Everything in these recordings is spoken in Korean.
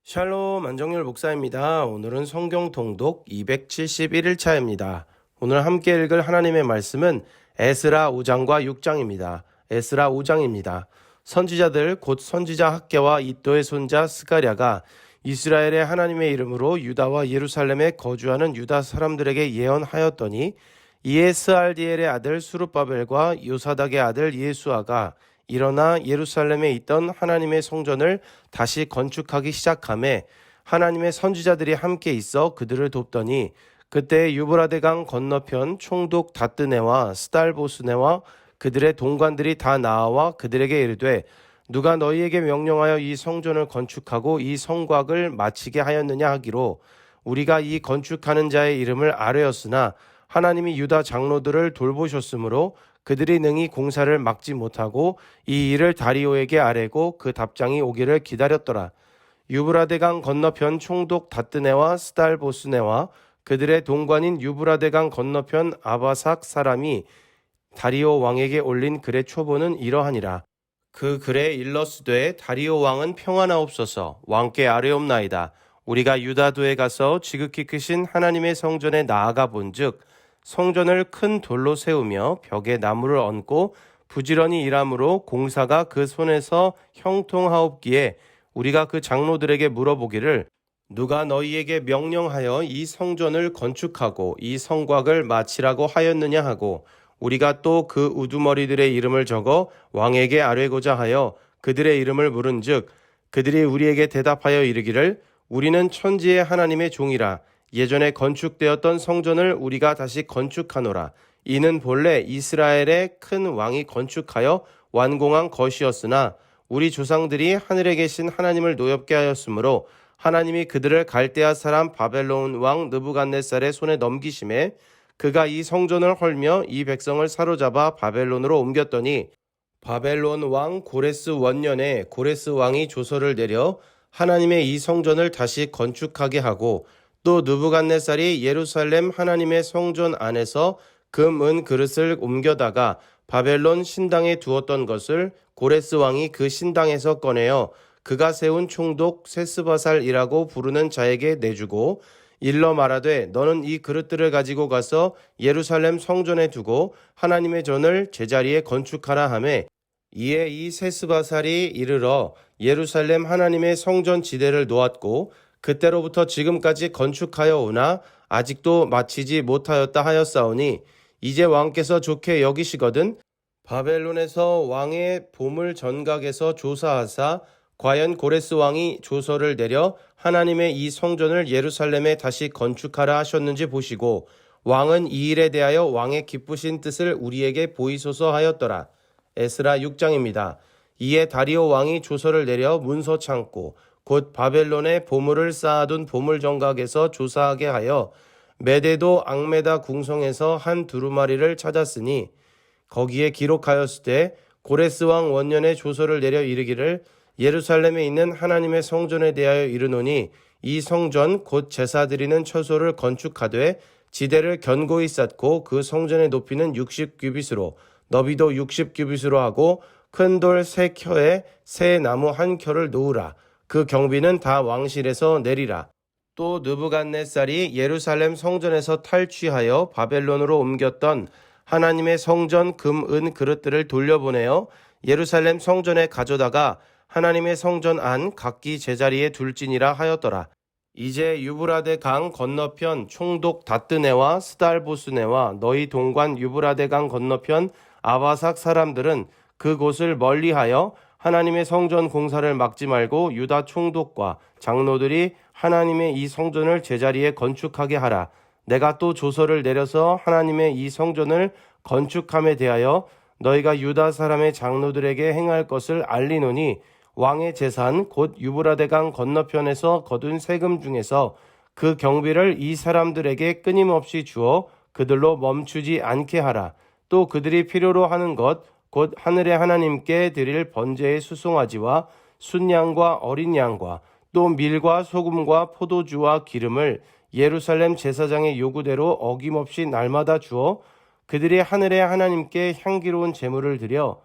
샬롬 안정열 목사입니다. 오늘은 성경 통독 271일차입니다. 오늘 함께 읽을 하나님의 말씀은 에스라 5장과 6장입니다. 에스라 5장입니다. 선지자들 곧 선지자 학개와 이도의 손자 스가랴가 이스라엘의 하나님의 이름으로 유다와 예루살렘에 거주하는 유다 사람들에게 예언하였더니 이에 스알디엘의 아들 수룹바벨과 요사닥의 아들 예수아가 일어나 예루살렘에 있던 하나님의 성전을 다시 건축하기 시작하매 하나님의 선지자들이 함께 있어 그들을 돕더니 그때 유브라데강 건너편 총독 다뜨네와 스달보스네와 그들의 동관들이 다 나와 그들에게 이르되 누가 너희에게 명령하여 이 성전을 건축하고 이 성곽을 마치게 하였느냐 하기로 우리가 이 건축하는 자의 이름을 아뢰었으나 하나님이 유다 장로들을 돌보셨으므로 그들이 능히 공사를 막지 못하고 이 일을 다리오에게 아뢰고 그 답장이 오기를 기다렸더라. 유브라데강 건너편 총독 다뜨네와 스달보스네와 그들의 동관인 유브라데강 건너편 아바삭 사람이 다리오 왕에게 올린 글의 초보는 이러하니라. 그 글에 일러스되 다리오 왕은 평안하옵소서 왕께 아뢰옵나이다. 우리가 유다도에 가서 지극히 크신 하나님의 성전에 나아가 본즉 성전을 큰 돌로 세우며 벽에 나무를 얹고 부지런히 일함으로 공사가 그 손에서 형통하옵기에 우리가 그 장로들에게 물어보기를 누가 너희에게 명령하여 이 성전을 건축하고 이 성곽을 마치라고 하였느냐 하고 우리가 또 그 우두머리들의 이름을 적어 왕에게 아뢰고자 하여 그들의 이름을 물은즉 그들이 우리에게 대답하여 이르기를 우리는 천지의 하나님의 종이라 예전에 건축되었던 성전을 우리가 다시 건축하노라. 이는 본래 이스라엘의 큰 왕이 건축하여 완공한 것이었으나 우리 조상들이 하늘에 계신 하나님을 노엽게 하였으므로 하나님이 그들을 갈대아 사람 바벨론 왕 느부갓네살의 손에 넘기심에 그가 이 성전을 헐며 이 백성을 사로잡아 바벨론으로 옮겼더니 바벨론 왕 고레스 원년에 고레스 왕이 조서를 내려 하나님의 이 성전을 다시 건축하게 하고 또 느부갓네살이 예루살렘 하나님의 성전 안에서 금, 은 그릇을 옮겨다가 바벨론 신당에 두었던 것을 고레스 왕이 그 신당에서 꺼내어 그가 세운 총독 세스바살이라고 부르는 자에게 내주고 일러 말하되 너는 이 그릇들을 가지고 가서 예루살렘 성전에 두고 하나님의 전을 제자리에 건축하라 하매 이에 이 세스바살이 이르러 예루살렘 하나님의 성전 지대를 놓았고 그때로부터 지금까지 건축하여 오나 아직도 마치지 못하였다 하였사오니 이제 왕께서 좋게 여기시거든 바벨론에서 왕의 보물 전각에서 조사하사 과연 고레스 왕이 조서를 내려 하나님의 이 성전을 예루살렘에 다시 건축하라 하셨는지 보시고 왕은 이 일에 대하여 왕의 기쁘신 뜻을 우리에게 보이소서 하였더라. 에스라 6장입니다. 이에 다리오 왕이 조서를 내려 문서 창고 곧 바벨론에 보물을 쌓아둔 보물 정각에서 조사하게 하여 메데도 앙메다 궁성에서 한 두루마리를 찾았으니 거기에 기록하였으되 고레스 왕 원년에 조서를 내려 이르기를 예루살렘에 있는 하나님의 성전에 대하여 이르노니 이 성전 곧 제사 드리는 처소를 건축하되 지대를 견고히 쌓고 그 성전의 높이는 60규빗으로 너비도 60규빗으로 하고 큰 돌 3켜에 새 나무 1켜를 놓으라. 그 경비는 다 왕실에서 내리라. 또 느부갓네살이 예루살렘 성전에서 탈취하여 바벨론으로 옮겼던 하나님의 성전 금, 은 그릇들을 돌려보내어 예루살렘 성전에 가져다가 하나님의 성전 안 각기 제자리에 둘지니라 하였더라. 이제 유브라데 강 건너편 총독 다뜨네와 스달보스네와 너희 동관 유브라데 강 건너편 아바삭 사람들은 그곳을 멀리하여 하나님의 성전 공사를 막지 말고 유다 총독과 장로들이 하나님의 이 성전을 제자리에 건축하게 하라. 내가 또 조서를 내려서 하나님의 이 성전을 건축함에 대하여 너희가 유다 사람의 장로들에게 행할 것을 알리노니 왕의 재산 곧 유브라데강 건너편에서 거둔 세금 중에서 그 경비를 이 사람들에게 끊임없이 주어 그들로 멈추지 않게 하라. 또 그들이 필요로 하는 것 곧 하늘의 하나님께 드릴 번제의 수송아지와 순양과 어린 양과 또 밀과 소금과 포도주와 기름을 예루살렘 제사장의 요구대로 어김없이 날마다 주어 그들이 하늘의 하나님께 향기로운 제물을 드려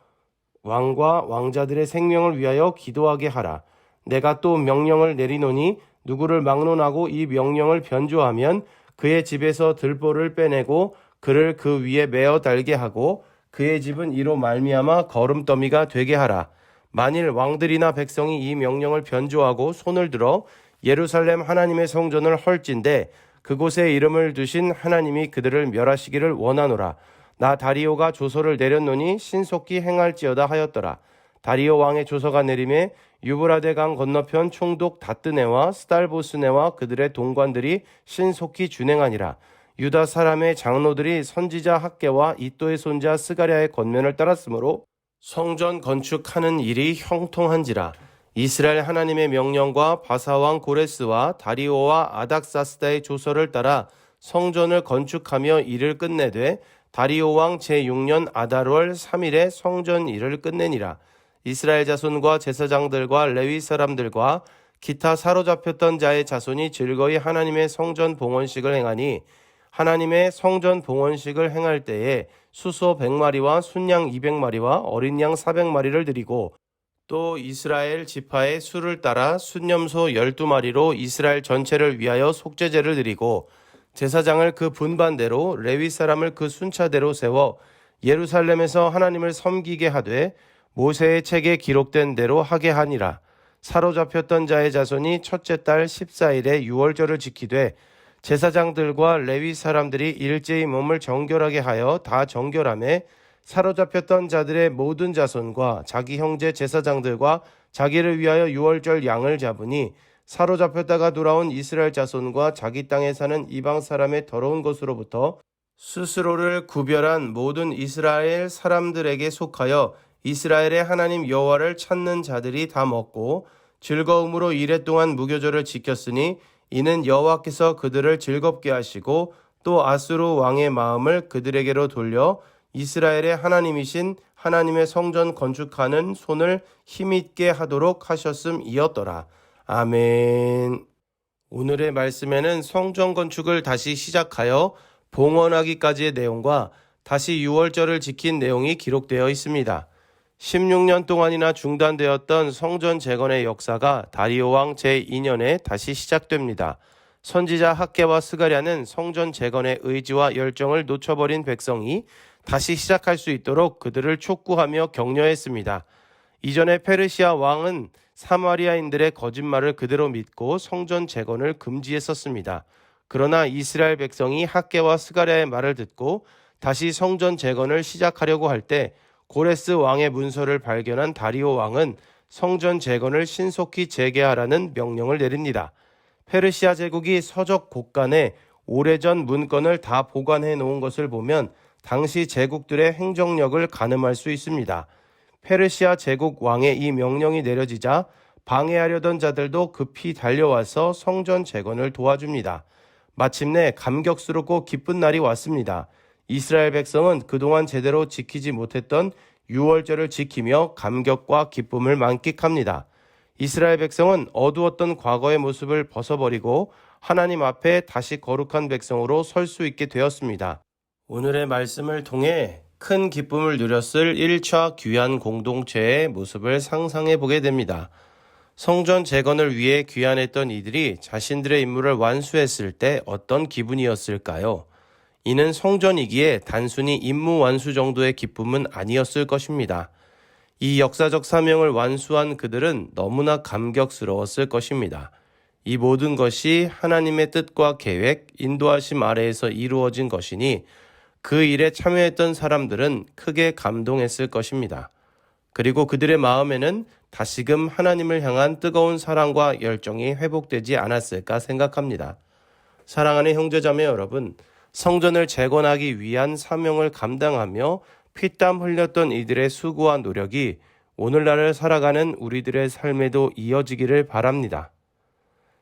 왕과 왕자들의 생명을 위하여 기도하게 하라. 내가 또 명령을 내리노니 누구를 막론하고 이 명령을 변조하면 그의 집에서 들보를 빼내고 그를 그 위에 메어 달게 하고 그의 집은 이로 말미암아 거름더미가 되게 하라. 만일 왕들이나 백성이 이 명령을 변조하고 손을 들어 예루살렘 하나님의 성전을 헐진대 그곳에 이름을 두신 하나님이 그들을 멸하시기를 원하노라. 나 다리오가 조서를 내렸노니 신속히 행할지어다 하였더라. 다리오 왕의 조서가 내림에 유브라데 강 건너편 총독 다뜨네와 스달보스네와 그들의 동관들이 신속히 준행하니라. 유다 사람의 장로들이 선지자 학개와 이또의 손자 스가랴의 권면을 따랐으므로 성전 건축하는 일이 형통한지라. 이스라엘 하나님의 명령과 바사왕 고레스와 다리오와 아닥사스다의 조서를 따라 성전을 건축하며 일을 끝내되 다리오 왕 제6년 아달월 3일에 성전 일을 끝내니라. 이스라엘 자손과 제사장들과 레위 사람들과 기타 사로잡혔던 자의 자손이 즐거이 하나님의 성전 봉헌식을 행하니 하나님의 성전 봉헌식을 행할 때에 수소 100마리와 순양 200마리와 어린 양 400마리를 드리고 또 이스라엘 지파의 수를 따라 순염소 12마리로 이스라엘 전체를 위하여 속죄제를 드리고 제사장을 그 분반대로 레위 사람을 그 순차대로 세워 예루살렘에서 하나님을 섬기게 하되 모세의 책에 기록된 대로 하게 하니라. 사로잡혔던 자의 자손이 첫째 달 14일에 유월절을 지키되 제사장들과 레위 사람들이 일제히 몸을 정결하게 하여 다 정결하매 사로잡혔던 자들의 모든 자손과 자기 형제 제사장들과 자기를 위하여 유월절 양을 잡으니 사로잡혔다가 돌아온 이스라엘 자손과 자기 땅에 사는 이방 사람의 더러운 것으로부터 스스로를 구별한 모든 이스라엘 사람들에게 속하여 이스라엘의 하나님 여호와를 찾는 자들이 다 먹고 즐거움으로 이레 동안 무교절을 지켰으니 이는 여호와께서 그들을 즐겁게 하시고 또 아수르 왕의 마음을 그들에게로 돌려 이스라엘의 하나님이신 하나님의 성전 건축하는 손을 힘있게 하도록 하셨음이었더라. 아멘. 오늘의 말씀에는 성전 건축을 다시 시작하여 봉헌하기까지의 내용과 다시 유월절을 지킨 내용이 기록되어 있습니다. 16년 동안이나 중단되었던 성전 재건의 역사가 다리오 왕 제2년에 다시 시작됩니다. 선지자 학개와 스가랴는 성전 재건의 의지와 열정을 놓쳐버린 백성이 다시 시작할 수 있도록 그들을 촉구하며 격려했습니다. 이전에 페르시아 왕은 사마리아인들의 거짓말을 그대로 믿고 성전 재건을 금지했었습니다. 그러나 이스라엘 백성이 학개와 스가랴의 말을 듣고 다시 성전 재건을 시작하려고 할 때 고레스 왕의 문서를 발견한 다리오 왕은 성전 재건을 신속히 재개하라는 명령을 내립니다. 페르시아 제국이 서적 곳간에 오래전 문건을 다 보관해 놓은 것을 보면 당시 제국들의 행정력을 가늠할 수 있습니다. 페르시아 제국 왕의 이 명령이 내려지자 방해하려던 자들도 급히 달려와서 성전 재건을 도와줍니다. 마침내 감격스럽고 기쁜 날이 왔습니다. 이스라엘 백성은 그동안 제대로 지키지 못했던 유월절을 지키며 감격과 기쁨을 만끽합니다. 이스라엘 백성은 어두웠던 과거의 모습을 벗어버리고 하나님 앞에 다시 거룩한 백성으로 설 수 있게 되었습니다. 오늘의 말씀을 통해 큰 기쁨을 누렸을 1차 귀환 공동체의 모습을 상상해 보게 됩니다. 성전 재건을 위해 귀환했던 이들이 자신들의 임무를 완수했을 때 어떤 기분이었을까요? 이는 성전이기에 단순히 임무 완수 정도의 기쁨은 아니었을 것입니다. 이 역사적 사명을 완수한 그들은 너무나 감격스러웠을 것입니다. 이 모든 것이 하나님의 뜻과 계획, 인도하심 아래에서 이루어진 것이니 그 일에 참여했던 사람들은 크게 감동했을 것입니다. 그리고 그들의 마음에는 다시금 하나님을 향한 뜨거운 사랑과 열정이 회복되지 않았을까 생각합니다. 사랑하는 형제자매 여러분, 성전을 재건하기 위한 사명을 감당하며 피땀 흘렸던 이들의 수고와 노력이 오늘날을 살아가는 우리들의 삶에도 이어지기를 바랍니다.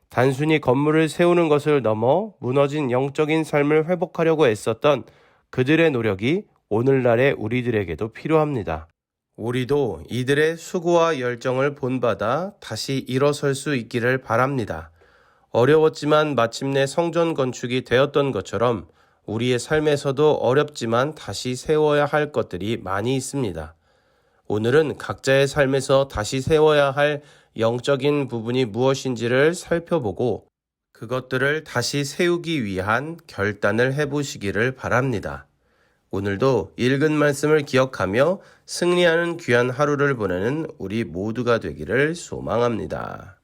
단순히 건물을 세우는 것을 넘어 무너진 영적인 삶을 회복하려고 애썼던 그들의 노력이 오늘날의 우리들에게도 필요합니다. 우리도 이들의 수고와 열정을 본받아 다시 일어설 수 있기를 바랍니다. 어려웠지만 마침내 성전 건축이 되었던 것처럼 우리의 삶에서도 어렵지만 다시 세워야 할 것들이 많이 있습니다. 오늘은 각자의 삶에서 다시 세워야 할 영적인 부분이 무엇인지를 살펴보고 그것들을 다시 세우기 위한 결단을 해보시기를 바랍니다. 오늘도 읽은 말씀을 기억하며 승리하는 귀한 하루를 보내는 우리 모두가 되기를 소망합니다.